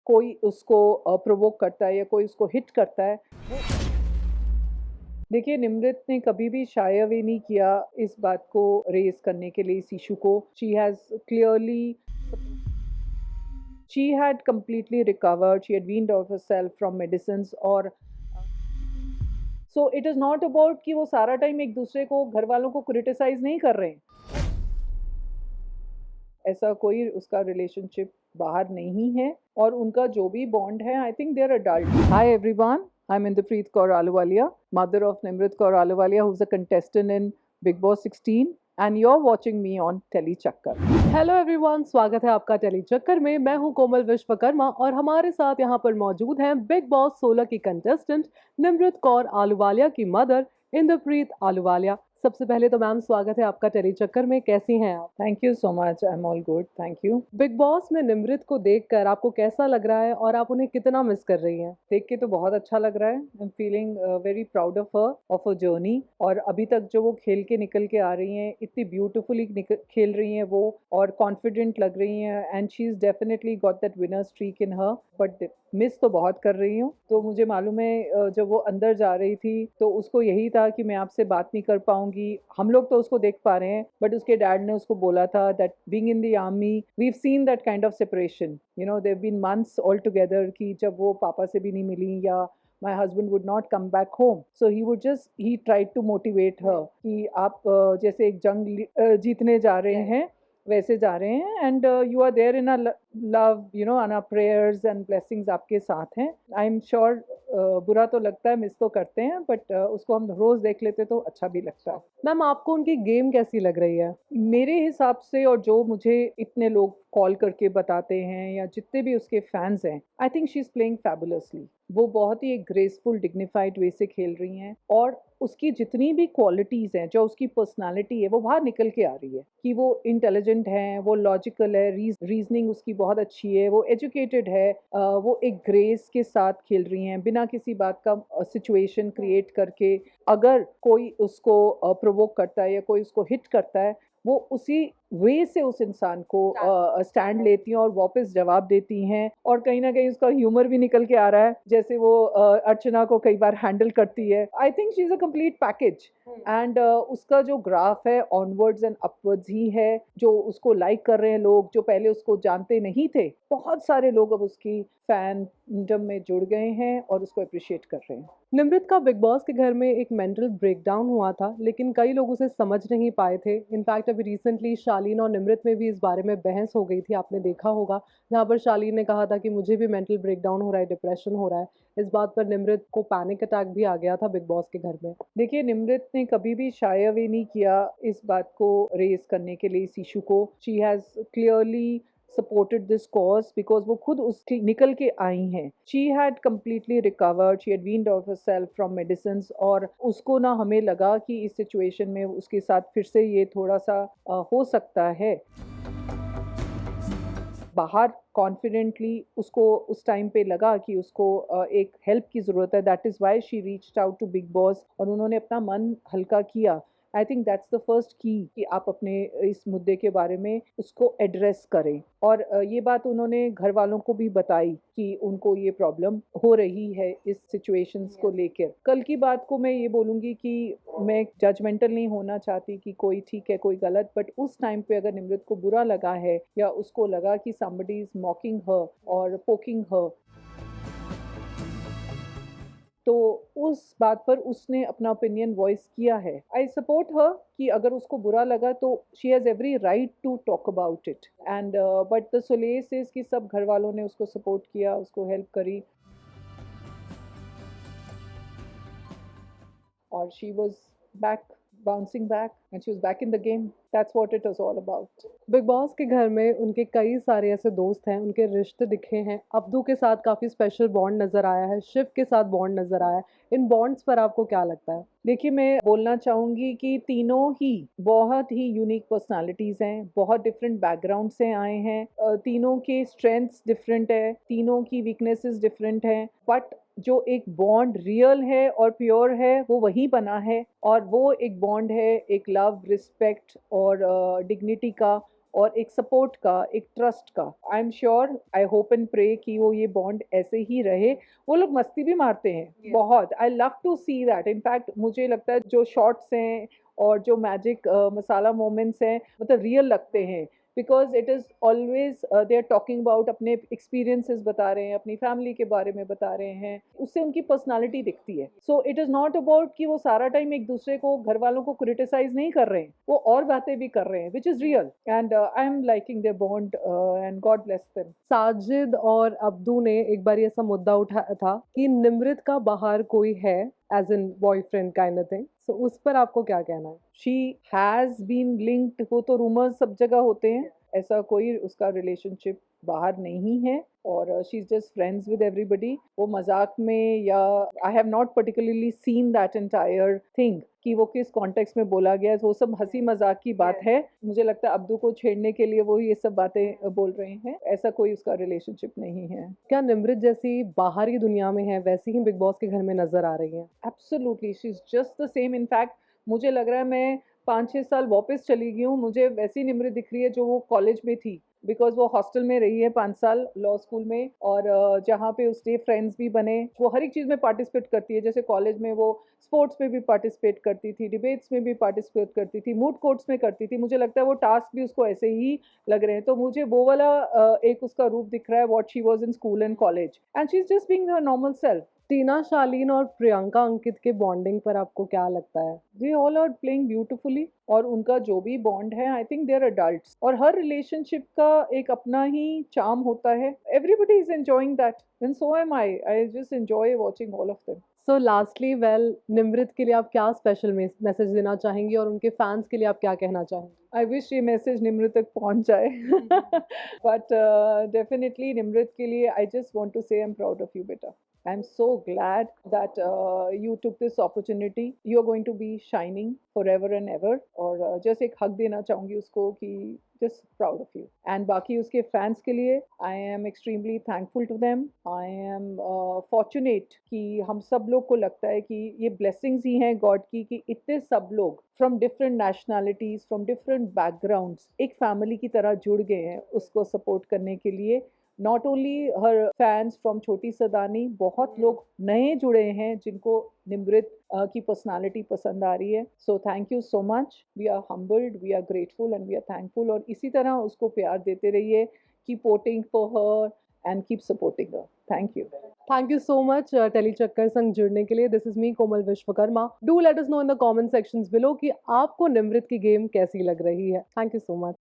कोई उसको प्रोवोक करता है या कोई उसको हिट करता है। देखिए, निम्रत ने कभी भी शाय अवे नहीं किया इस बात को रेज़ करने के लिए, इस इश्यू को। She has clearly she had completely recovered, she had weaned off herself from medicines और so it is not about कि वो सारा टाइम एक दूसरे को, घर वालों को क्रिटिसाइज़ नहीं कर रहे हैं। ऐसा कोई उसका रिलेशनशिप बाहर नहीं है और उनका जो भी बॉन्ड है, I think they are adult. Hi everyone, I am Indrapreet Kaur Ahluwalia, mother of Nimrit Kaur Ahluwalia, who is a contestant in Bigg Boss 16 and you are watching me on Telly Chakkar. Hello everyone, स्वागत है आपका टेली चक्कर में। मैं हूं कोमल विश्वकर्मा और हमारे साथ यहां पर मौजूद हैं बिग बॉस 16 की कंटेस्टेंट निमृत कौर आलूवालिया की मदर इंद्रप्रीत आलूवालिया। सबसे पहले तो मैम स्वागत है आपका टेली चक्कर में। कैसी हैं आप? Thank you so much, I am all good, thank you. Big boss में निमृत को देखकर आपको कैसा लग रहा है और आप उन्हें कितना मिस कर रही हैं? देख के तो बहुत अच्छा लग रहा है। I am feeling very proud of her, of a journey. और अभी तक जो वो खेल के निकल के आ रही हैं, इतनी ब्यूटीफुली खेल रही हैं वो, और कॉन्फिडेंट लग रही हैं, and she is definitely got that winner streak in her. But miss तो बहुत कर रही हूँ। तो मुझे मालूम है जब वो अंदर जा रही थी तो उसको यही था कि मैं आपसे बात नहीं कर पाऊंगी। हम लोग तो उसको देख पा रहे हैं, बट उसके डैड ने उसको बोला था that being in the army we have seen that kind of separation, you know, there been months all together कि जब वो पापा से भी नहीं मिली या my husband would not come back home, so he tried to motivate her कि आप जैसे एक जंग जीतने जा रहे हैं वैसे जा रहे हैं, and you are there in a love, you know, and our prayers and blessings आपके साथ हैं। आई एम श्योर बुरा तो लगता है, मिस तो करते हैं, बट उसको हम रोज देख लेते तो अच्छा भी लगता है। मैम आपको उनकी गेम कैसी लग रही है? मेरे हिसाब से, और जो मुझे इतने लोग कॉल करके बताते हैं या जितने भी उसके फैंस हैं, I think she is playing fabulously. वो बहुत ही एक ग्रेसफुल डिग्निफाइड वे से खेल रही हैं, और उसकी जितनी भी क्वालिटीज़ हैं, जो उसकी पर्सनालिटी है, वो बाहर निकल के आ रही है कि वो इंटेलिजेंट है, वो लॉजिकल है, रीजनिंग उसकी बहुत अच्छी है, वो एजुकेटेड है, वो एक ग्रेस के साथ खेल रही हैं बिना किसी बात का सिचुएशन क्रिएट करके। अगर कोई उसको प्रोवोक करता है या कोई उसको हिट करता है, वो उसी वे से उस इंसान को स्टैंड लेती हैं और वापस जवाब देती हैं। और कहीं ना कहीं उसका ह्यूमर भी निकल के आ रहा है, जैसे वो अर्चना को कई बार हैंडल करती है। I think she is a complete package, and उसका जो ग्राफ है ऑनवर्ड्स एंड अपवर्ड्स ही है। जो उसको लाइक कर रहे हैं लोग, जो पहले उसको जानते नहीं थे, बहुत सारे लोग अब उसकी फैनडम में जुड़ गए हैं और उसको अप्रिशिएट कर रहे हैं। निमृत का बिग बॉस के घर में एक मेंटल ब्रेकडाउन हुआ था, लेकिन कई लोग उसे समझ नहीं पाए थे। इनफैक्ट अभी रिसेंटली शालीन और निमृत में भी इस बारे में बहस हो गई थी, आपने देखा होगा, जहाँ पर शालीन ने कहा था कि मुझे भी मेंटल ब्रेकडाउन हो रहा है, डिप्रेशन हो रहा है। इस बात पर निमृत को पैनिक अटैक भी आ गया था बिग बॉस के घर में। देखिए, निम्रत ने कभी भी शाय अवे नहीं किया इस बात को रेज़ करने के लिए, इस इशू को। She has clearly supported this cause because वो खुद उसके निकल के आई हैं। She had completely recovered, she had weaned off herself from medicines, और उसको ना, हमें लगा कि इस सिचुएशन में उसके साथ फिर से ये थोड़ा सा हो सकता है। बाहर कॉन्फिडेंटली उसको उस टाइम पे लगा कि उसको एक हेल्प की ज़रूरत है। That is why she reached out to Bigg Boss, और उन्होंने अपना मन हल्का किया। I think that's the first key कि आप अपने इस मुद्दे के बारे में उसको एड्रेस करें। और ये बात उन्होंने घर वालों को भी बताई कि उनको ये प्रॉब्लम हो रही है इस सिचुएशंस को लेकर। कल की बात को मैं ये बोलूँगी कि मैं जजमेंटल नहीं होना चाहती कि कोई ठीक है कोई गलत, बट उस टाइम पे अगर निमृत को बुरा लगा है या उसको लगा कि somebody is mocking her और पोकिंग her, तो उस बात पर उसने अपना ओपिनियन वॉइस किया है। आई सपोर्ट हर कि अगर उसको बुरा लगा तो she has every right to talk about it, and but the solace is कि सब घर वालों ने उसको सपोर्ट किया, उसको हेल्प करी, और she was back, bouncing back, and she was back in the game. That's what it was all about. Big boss के घर में उनके कई सारे ऐसे दोस्त हैं, उनके रिश्ते दिखे हैं। अब्दू के साथ काफ़ी स्पेशल बॉन्ड नज़र आया है, शिव के साथ बॉन्ड नज़र आया है। इन बॉन्ड्स पर आपको क्या लगता है? देखिए, मैं बोलना चाहूँगी कि तीनों ही बहुत ही यूनिक पर्सनालिटीज़ हैं, बहुत डिफरेंट बैकग्राउंड से आए हैं। तीनों के स्ट्रेंथ्स डिफरेंट है, तीनों की वीकनेसेस डिफरेंट हैं, बट जो एक बॉन्ड रियल है और प्योर है वो वही बना है। और वो एक बॉन्ड है एक लव, रिस्पेक्ट और डिग्निटी का, और एक सपोर्ट का, एक ट्रस्ट का। I am sure, I hope and pray कि वो ये बॉन्ड ऐसे ही रहे। वो लोग मस्ती भी मारते हैं बहुत। I love to see that. In fact मुझे लगता है जो शॉट्स हैं और जो मैजिक मसाला मोमेंट्स हैं, मतलब रियल लगते हैं, because it is always they are talking about अपने एक्सपीरियंसेस बता रहे हैं, अपनी फैमिली के बारे में बता रहे हैं, उससे उनकी पर्सनालिटी दिखती है। So it is not about कि वो सारा टाइम एक दूसरे को, घर वालों को क्रिटिसाइज नहीं कर रहे हैं, वो और बातें भी कर रहे हैं, which is real. And I am liking their bond and God bless them. Sajid और अब्दू ने एक बार ऐसा मुद्दा उठाया था कि निमृत का बाहर कोई है, as in boyfriend kind of thing. So उस पर आपको क्या कहना है? शी हैज़ बीन लिंक्ड, वो तो रूमर्स सब जगह होते हैं, ऐसा कोई उसका रिलेशनशिप बाहर नहीं है, और she is just friends with everybody. वो मजाक में, या I have not particularly seen that entire thing कि वो किस कॉन्टेक्स्ट में बोला गया है, वो सब हंसी मजाक की बात है। मुझे लगता है अब्दू को छेड़ने के लिए वो ये सब बातें बोल रहे हैं, ऐसा कोई उसका रिलेशनशिप नहीं है। क्या निमृत जैसी बाहर की दुनिया में है वैसी ही बिग बॉस के घर में नजर आ रही है? Absolutely, she is just the same. In fact मुझे लग रहा है मैं 5-6 साल वापस चली गई हूँ, मुझे वैसी निमृत दिख रही है जो वो कॉलेज में थी, बिकॉज वो हॉस्टल में रही है 5 साल लॉ स्कूल में, और जहाँ पे उसके फ्रेंड्स भी बने। वो हर एक चीज़ में पार्टिसिपेट करती है, जैसे कॉलेज में वो स्पोर्ट्स में भी पार्टिसिपेट करती थी, डिबेट्स में भी पार्टिसिपेट करती थी, मूड कोर्ट्स में करती थी। मुझे लगता है वो टास्क भी उसको ऐसे ही लग रहे हैं, तो मुझे वो वाला एक उसका रूप दिख रहा है, what she was in school and college, and she is just being her normal self. Tina, Shaleen और प्रियंका अंकित के बॉन्डिंग पर आपको क्या लगता है? They all are playing beautifully, और उनका जो भी बॉन्ड है, I think they are adults, और हर रिलेशनशिप का एक अपना ही चार्म होता है। Everybody is enjoying that, and so am I just enjoy watching all of them. So lastly, well, Nimrit के लिए आप क्या स्पेशल मैसेज देना चाहेंगी और उनके फैंस के लिए आप क्या कहना चाहेंगी? आई विश ये मैसेज निमृत तक पहुंच जाए, बट डेफिनेटली निमृत के लिए आई जस्ट वांट टू से I am proud of you बेटा। I'm so glad that you took this opportunity. You're going to be shining forever and ever. और just एक हक देना चाहूँगी उसको कि just proud of you. And बाकी उसके fans के लिए I am extremely thankful to them. I am fortunate कि हम सब लोग को लगता है कि ये blessings ही हैं God की, कि इतने सब लोग from different nationalities, from different backgrounds एक family की तरह जुड़ गए हैं उसको support करने के लिए। Not only her fans from छोटी सदानी, बहुत लोग नए जुड़े हैं जिनको निमृत की पर्सनालिटी पसंद आ रही है। So thank you so much. We are humbled, we are grateful and we are thankful, और इसी तरह उसको प्यार देते रहिए। Keep voting for her and keep supporting her. Thank you. Thank you so much Telly Chakkar संग जुड़ने के लिए। This is me Komal Vishwakarma. Do let us know in the comment sections below कि आपको निमृत की गेम कैसी लग रही है। Thank you so much.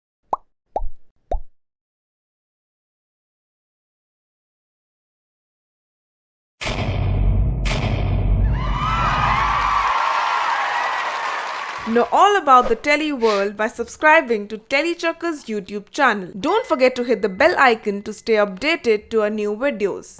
Know all about the Telly world by subscribing to Tellychuckers YouTube channel. Don't forget to hit the bell icon to stay updated to our new videos.